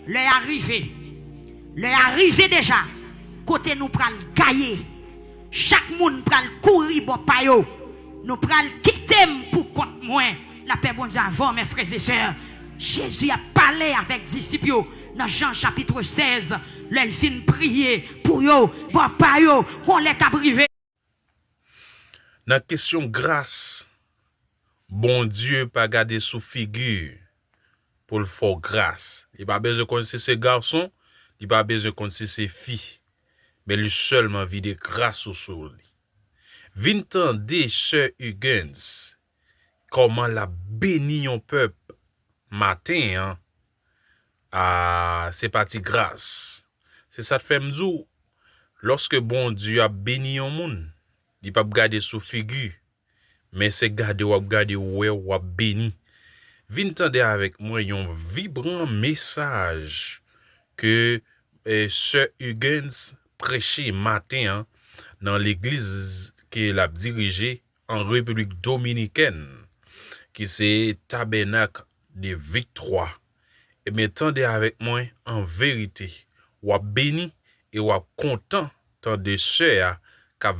Le arrivé déjà. Côté nous pral gailler. Chaque monde pral courir bon payo. Nous pral quitter pour compte moins. La paix bon Dieu avant mes frères et sœurs. Jésus a parlé avec disciples dans Jean chapitre 16. L'elle fin prier pour yo, bon payo, qu'on les a privé. Dans la question grâce, bon Dieu pas garder sous figure pour le faire grâce. Il pas besoin de connaître ses garçons, il pas besoin de connaître ses filles, mais lui seulement vide grâce sur lui. Vintan de Sœur Hugens, comment la béni un peuple matin, c'est parti grâce. C'est ça que fait m'dou, lorsque bon Dieu a béni un monde, il pas garder sous figure, mais c'est garder ou béni. Vin tande avec moi un vibrant message que Sœur Hugens prêchait matin dans l'église qu'il a dirigée en République Dominicaine, qui c'est Tabernacle de Victoire. Et mais tendez avec moi en vérité, ou béni et ou content tant de sœurs qui a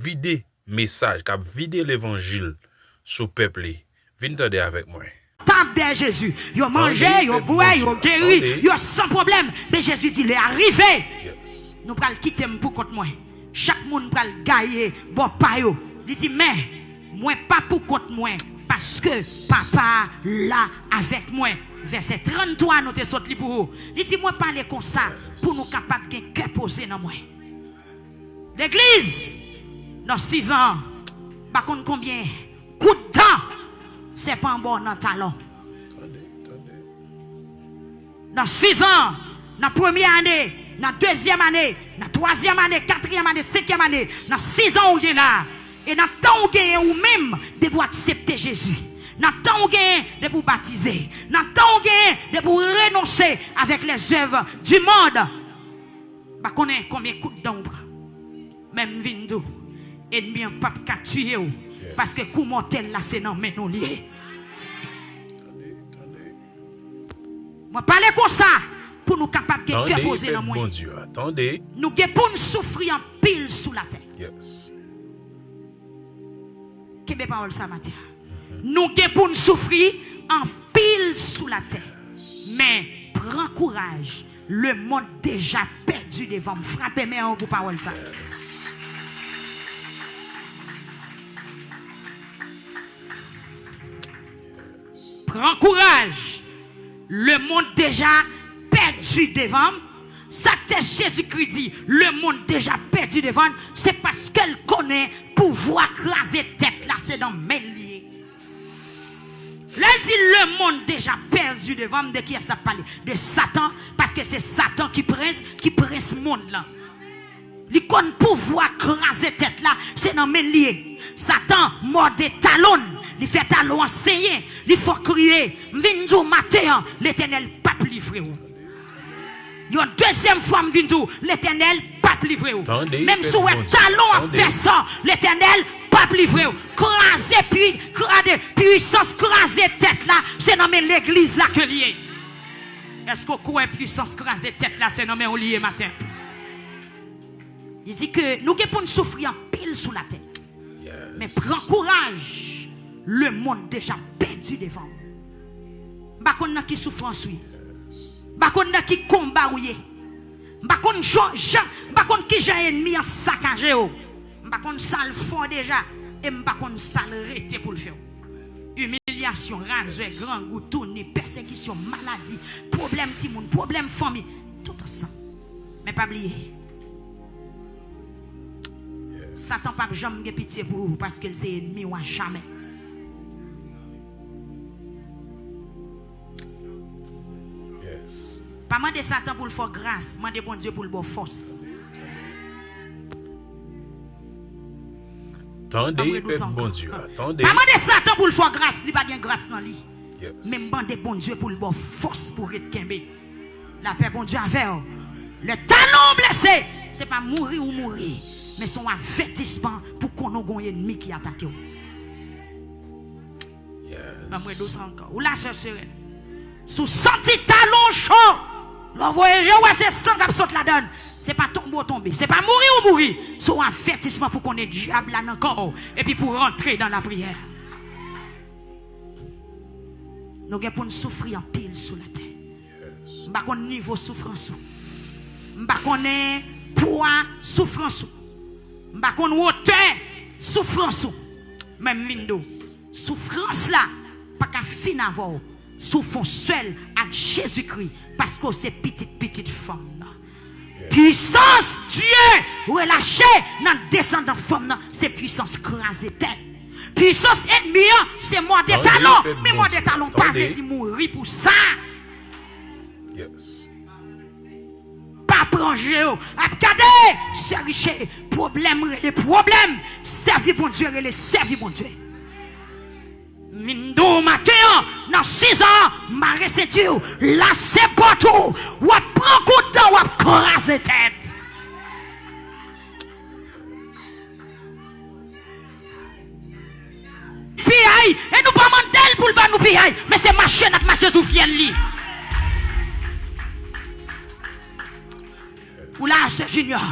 vidé message, qui a vidé l'évangile sous peuple. Venez tendez avec moi. Table de Jésus, yo mangé, yo boit, yo guéri, yo sans problème. Mais Jésus dit, il est arrivé. Yes. Nous pral quitter pour contre moi. Chaque monde pral gailler, bon payo. Il dit, mais moi pas pour contre moi, parce que papa là avec moi. Verset 33, nous te saute pour vous. Il dit, moi parler comme ça, pour nous capables de cœur posé dans moi. L'église, dans 6 ans, par contre combien coup de temps, c'est pas un bon dans talon. Dans 6 ans, dans la première année, dans la deuxième année, dans la troisième année, quatrième année, cinquième année, dans 6 ans où il est là, et dans le temps où il est ou même de pour accepter Jésus. Dans le temps où il est de pour baptiser. Dans le temps où il est de pour renoncer avec les œuvres du monde. Bah connaît combien de coups d'ombre. Même Vindou, ennemi un pape qui a tué parce que coup mortel là c'est non mais nous lié. Moi parler comme ça pour nous capables de cœur poser dans moi. Bon Dieu, attendez. Nous pour nous souffrir en pile sous la tête. Yes. Quelle parole ça matin. Nous pour nous souffrir en pile sous la tête. Mais prends courage. Le monde déjà perdu devant. Frappez-moi pour parole ça. Prends courage. Le monde déjà perdu devant. Ça que Jésus-Christ dit, le monde déjà perdu devant, c'est parce qu'elle connaît pouvoir craser tête là, c'est dans mes liés. Là, elle dit le monde déjà perdu devant, de qui est-ce que ça parle? De Satan, parce que c'est Satan qui presse ce monde là. Il connaît pouvoir craser tête là, c'est dans mes liés. Satan mord des talons. Il fait talon enseigner, il faut crier. Vindou matin, l'Éternel pas livré. Une deuxième fois, Vindou, l'Éternel pas livré. Même si vous êtes talon à faire ça, l'Éternel pas livré. Craser puis puissance, craser tête là, c'est nommé l'église là que lié. Est-ce que quoi puissance craser tête là, c'est nommé au lié matin? Il dit que nous pour nous souffrir en pile sous la tête. Yes. Mais prends courage. Le monde déjà perdu devant. Bakon na qui souffrance oui. Bakon na qui combat oui. Bakon bakon qui j'ai ennemi en saccagé oh. Bakon sale fort déjà et bakon sale rete pour le faire. Humiliation, ranzoué, grand goût, tourner, persécution, maladie, problème petit monde, problème famille, tout ensemble. Mais pas oublier. Satan pas jamais pitié pour vous parce que c'est ennemi ou à jamais. Pas demander Satan pour le faire grâce, demander bon Dieu pour le bon force. Attendez, bon Dieu, attendez. Pas demander Satan pour le faire grâce, il n'y a pas de grâce dans lui. Mais demander bon Dieu pour le bon force pour être kembe. La paix bon Dieu avec le talon blessé, c'est pas mourir ou mourir, mais son avertissement pour qu'on ait un ennemi qui attaque. Yes. Encore. Ou la sœur sereine. Sous senti talon chaud. Quand vous voyez, ouais, c'est 100 qui saute la donne. C'est pas tomber ou tomber. C'est pas mourir ou mourir. C'est un avertissement pour qu'on ait diable là encore. Et puis pour rentrer dans la prière. Nous avons pour nous souffrir en pile sous la terre. Nous n'avons pas niveau souffrance. Nous n'avons pas poids souffrance. Nous n'avons pas hauteur souffrance. Même window. Souffrance là, pas qu'à fin avant. Souffrance seule avec Jésus-Christ. Parce que c'est petite femme. Puissance Dieu relâché dans le descendant femme. C'est puissance crasée tête. Puissance ennemie, c'est moi des talons. Mais moi des talons, pas veut dire mourir pour ça. Yes. Pas prendre, regardez, c'est riche, problème, les problèmes, servi bon Dieu, les servi bon Dieu. Mindo matin, dans 6 ans, ma receiture, là c'est pas tout. Ou prend coup de temps, ou crase tête. Piaille, et nous pas mandel pour le ban nous piaille, mais c'est marcher notre marché sous fiel li. Ou là, ce junior,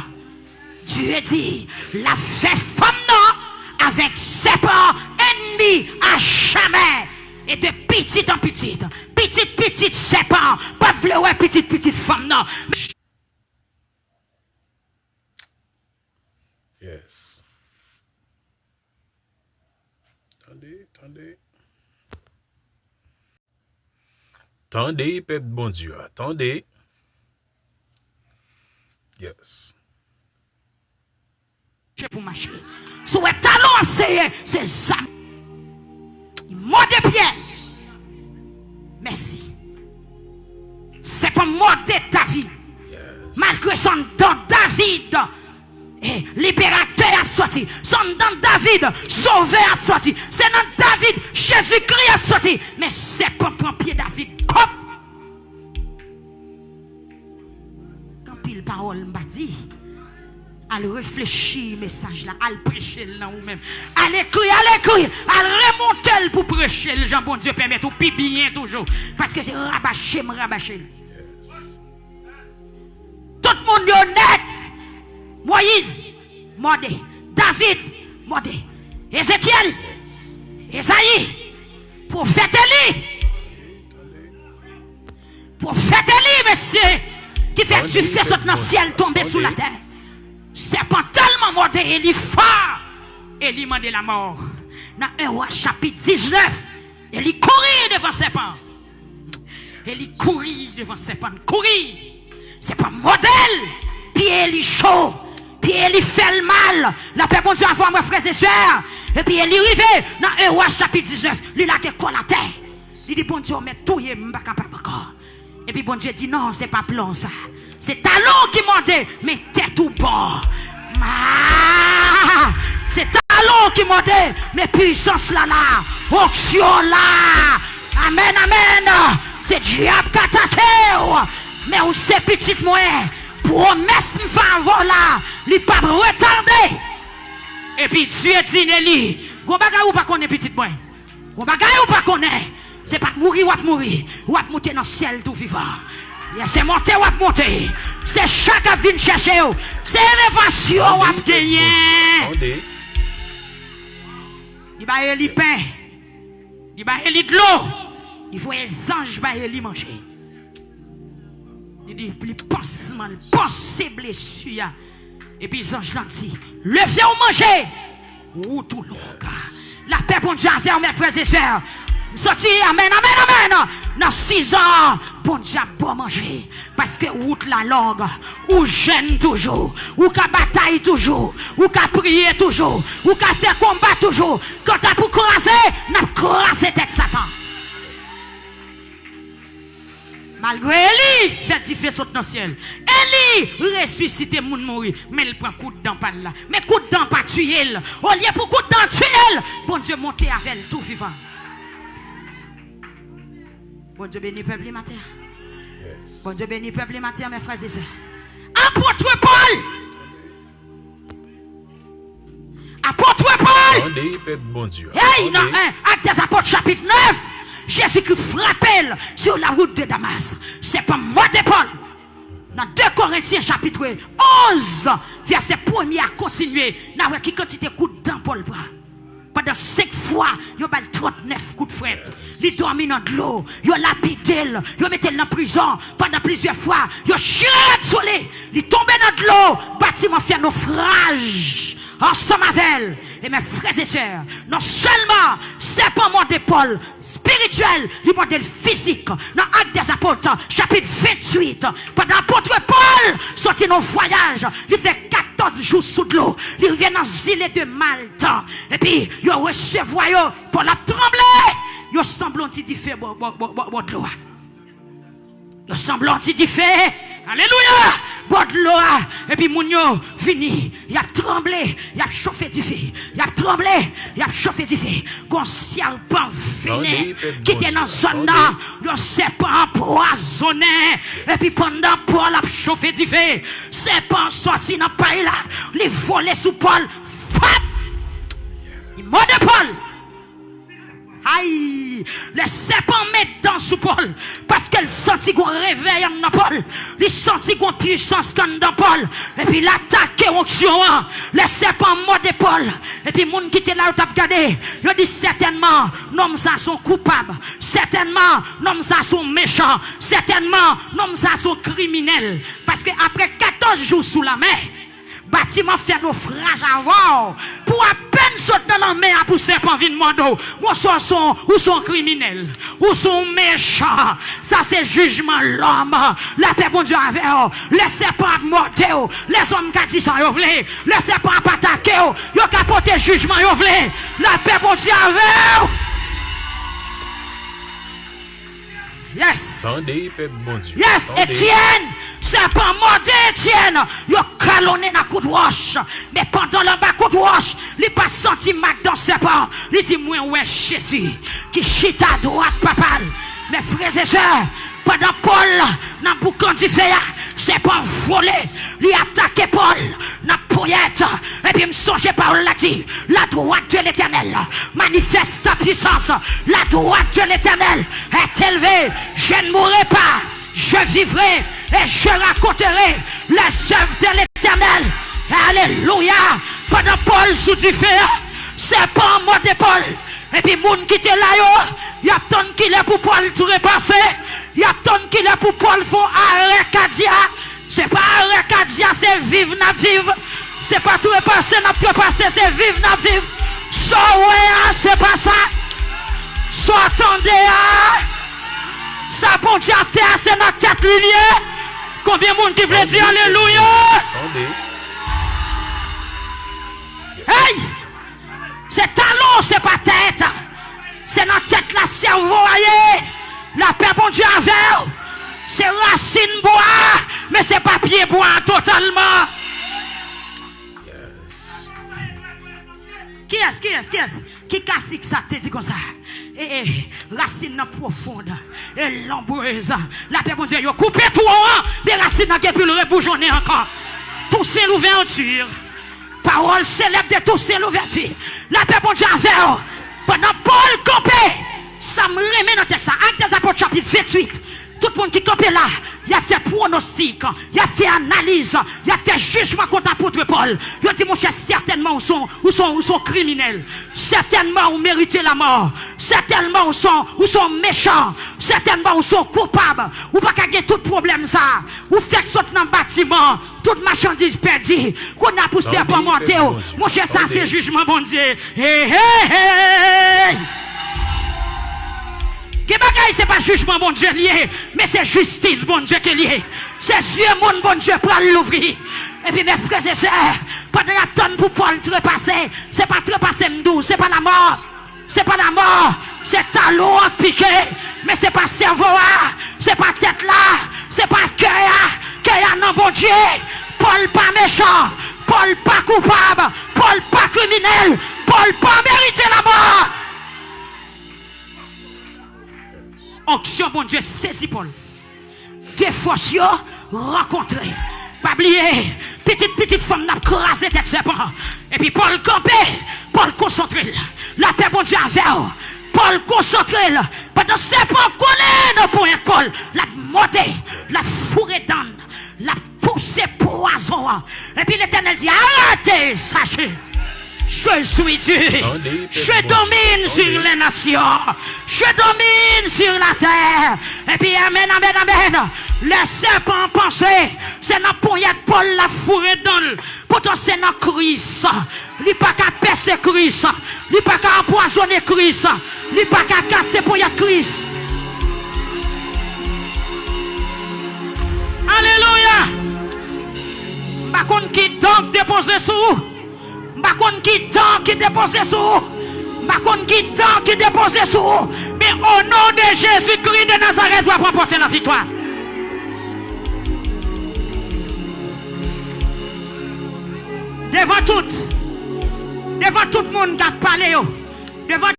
Dieu dit, la fait femme non, avec serpent ennemi à jamais. Et de petite en petite, petite serpent, pas de vouloir petite femme non. Yes. Attendez, peuple bon Dieu, attendez. Yes. Je pour marcher. Sous un talon, c'est ça. Mot de pied. Merci. C'est pas mot de David. Yes. Malgré son don David. Et libérateur a sorti. Son don David, sauveur a sorti. C'est dans David, Jésus-Christ a sorti. Mais c'est pas pour pied David. Cop. Quand pile parole m'a dit. Al réfléchir message là, al prêcher là ou même. Al écrire, al remonter pour prêcher le Jean bon Dieu permet tout bien toujours parce que c'est rabâcher. Tout le monde est honnête. Moïse, modé. David, modé. Ézéchiel, Esaïe, prophète Élie. Prophète Élie, monsieur, qui fait du feu sauter dans le ciel tomber sous la terre. Serpent tellement mordé, Élie fort. Élie mandé la mort. Dans 1 Roi chapitre 19, Élie courit devant serpent. Élie courit devant serpent. Courir. C'est pas modèle. Puis Élie chaud. Puis Élie fait le mal. La paix bon Dieu avant mes frères et sœurs. Et puis Élie arrivé dans 1 Roi chapitre 19. Il a quoi la terre. Il dit bon Dieu, mais tout est pas capable encore. Et puis bon Dieu dit non, c'est pas plan ça. C'est talon qui mandait, mais tête ou bord. C'est talon qui mandait, mais puissance là, onction là. Amen, amen. C'est diable qui attaque. Mais où c'est petite moyen, promesse me faire là, il pas retarder. Et puis Dieu dit Néli, vous ne pas connaître petite moyen. Vous ne pas connaître. C'est pas mourir ou monter dans le ciel tout vivant. C'est monter ou monter. C'est chaque vie chercher. C'est élévation ou gagner. Il va y pain. Il va y de l'eau. Il faut les anges y manger. Il dit, il pense blessure. Et puis les anges l'ont dit, levez ou manger. Ou tout l'eau. La paix pour Dieu à faire, mes frères et sœurs. Sorti, amen. Dans 6 ans, bon Dieu a pas manger. Parce que route la langue, ou jeûne toujours, ou qu'à bataille toujours, ou qu'à prier toujours, ou qu'à faire combat toujours. Quand t'as pour croiser, n'a croisé tête Satan. Malgré Élie, fait du feu saute dans le ciel. Élie ressuscité moun mourir, mais il prend coup de dent par là. Mais coup de dent pas tuer. Au lieu pour coup de dent tuer, bon Dieu monter avec elle tout vivant. Bon Dieu bénit peuple matin. Yes. Bon Dieu bénit peuple matin, mes frères et sœurs. Apôtre Paul. Attendez, peuple bon Dieu. Hey, non, Actes des Apôtres chapitre 9. Jésus qui frappait sur la route de Damas. C'est pas moi de Paul. Dans 2 Corinthiens chapitre 11, verset 1er à continuer. N'a qui quantité coup de dents Paul bras. Pendant 5 fois, il a 39 coups de fouette. Il dormi dans de l'eau, il a lapidé, il a mis dans la prison. Pendant plusieurs fois, il a chiré sur lui. Il est tombé dans de l'eau, bâtiment fait naufrage. Ensemble avec elle. Et mes frères et sœurs, non seulement c'est pas mon d'épaule spirituel, du modèle physique. Dans Actes des Apôtres, chapitre 28, pendant l'apôtre Paul sorti dans le voyage, il fait 14 jours sous de l'eau. Il revient dans l'île de Malte. Et puis, il recevoir pour la trembler. Il semble un petit fait de l'eau. Il semble un petit fait. Alléluia! Bon de l'eau. Et puis moun yo fini. Il a tremblé. Il a chauffé du feu. Il a tremblé. Il a chauffé du feu. Gon serpent fini. Qui était dans zone là. Le serpent empoisonné. Et puis pendant Paul a chauffé du feu. Serpent sorti dans le pays là. Les volé sous Paul. Fap! Il mord de Paul. Aïe, les serpents mettent dans sous Paul parce qu'elle sentit qu'on réveille dans Paul, il sentit qu'on puissance dans Paul, et puis l'attaque onction, les serpents mordent Paul, et puis moun qui était là où t'as regardé, il dit certainement, noms ça sont coupables, certainement, noms ça sont méchants, certainement, noms ça sont criminels, parce que après 14 jours sous la mer, bâtiment fait naufrage avant. Pour à peine sauter dans la mer pour serpent vin mondo. Ou sont criminels. Ou sont méchants. Ça c'est jugement l'homme. La paix bon Dieu avec eux. Les serpents mortés. Les hommes qui disent ça, ils voulaient. Les serpents attaqués. Ils ont capoté jugement, ils voulaient. La paix bon Dieu avec eux. Yes. Yes, Étienne. C'est pas mordé, Étienne. Il a calonné dans coup de roche. Mais pendant le bas coup de roche, il n'a pas senti Mac dans ses pas. Il dit, moi, ouais, Jésus, qui chita à droite, papa. Mes frères et sœurs, pendant Paul, dans le boucan du feu, c'est pas volé. Il a attaqué Paul, dans la poillette. Et puis, il me songeait par l'a dit, la droite de l'Éternel manifeste ta puissance. La droite de l'Éternel est élevée. Je ne mourrai pas. Je vivrai et je raconterai les œuvres de l'Éternel. Alléluia. Pendant Paul sous du feu, c'est pas un mot de Paul. Et puis, moun qui était là, il y a tant qu'il est pour Paul tout repasser. Il y a tant qu'il est pour Paul font arrêt cardia. C'est pas arrêt cardia, c'est vivre na vivre. C'est pas tout repasser, n'a pas repasser, c'est vivre na vivre. So ouais, c'est pas ça. So attendez, ça bon Dieu a fait, c'est notre tête lumière. Combien de monde qui veut dire alléluia? Hey! C'est talon, c'est pas tête. C'est notre tête, la cerveau, aïe. La paix bon Dieu avec. C'est racine bois, mais c'est pas pied bois totalement. Qui est-ce? Qui casse ça te dit comme ça? Racine profonde et l'ambreuse. La paix bon Dieu, yo coupé tout mais racine n'a plus le reboujonner encore. Tousser l'ouverture. Parole célèbre de tousser l'ouverture. La paix bon Dieu avec. Pendant Paul campé, ça me remet dans le texte. Actes des Apôtres chapitre 28. Tout le monde qui campait là, il a fait pronostic, il a fait analyse, il a fait jugement contre l'apôtre Paul. Il a dit, mon cher, certainement, où sont criminels. Certainement, où méritez la mort. Certainement, où sont méchants. Certainement, où sont coupables. Ou pas qu'à tout problème ça. Ou faites sauter dans le bâtiment. Toute marchandise perdue. Qu'on a poussé à pas monter. Mon cher, ça, c'est jugement, bon Dieu. Hey, hey, hey. Qui bagaille, c'est pas jugement bon Dieu lié, mais c'est justice bon Dieu qui est lié. C'est Dieu mon bon Dieu pour l'ouvrir. Et puis mes frères et sœurs, pendant la tonne pour Paul trépasser, c'est pas trépasser m'dou, c'est pas la mort. C'est pas la mort, c'est talon piqué, mais c'est pas cerveau, c'est pas tête là, c'est pas cœur, non bon Dieu. Paul pas méchant, Paul pas coupable, Paul pas criminel, Paul pas mérité la mort. Onction, bon Dieu, saisis Paul. Deux fois, rencontré. Pas oublier, petite femme n'a crasé tête serpent. Et puis Paul campé, Paul concentré. La paix, bon Dieu, avec Paul concentré. Pendant serpent, connaît nos points, Paul. La montée, la fourrée d'âne, la Hey, sachez, je suis Dieu. Je domine sur les nations. Je domine sur la terre. Et puis, amen, amen, amen. Les serpents pensaient, c'est dans poignette Paul la fourré dans le. Pourtant, c'est dans Christ. Il n'est pas qu'à percer Christ. Il n'est pas qu'à empoisonner Christ. Il n'est pas qu'à casser poignette Christ. Alléluia. Par contre, qui donc déposé sous vous? Par contre, qui donc qui déposé sous vous? Par contre, qui donc qui déposé sous vous? Mais au nom de Jésus-Christ de Nazareth, doit remporter la victoire. Devant tout le monde qui a parlé, devant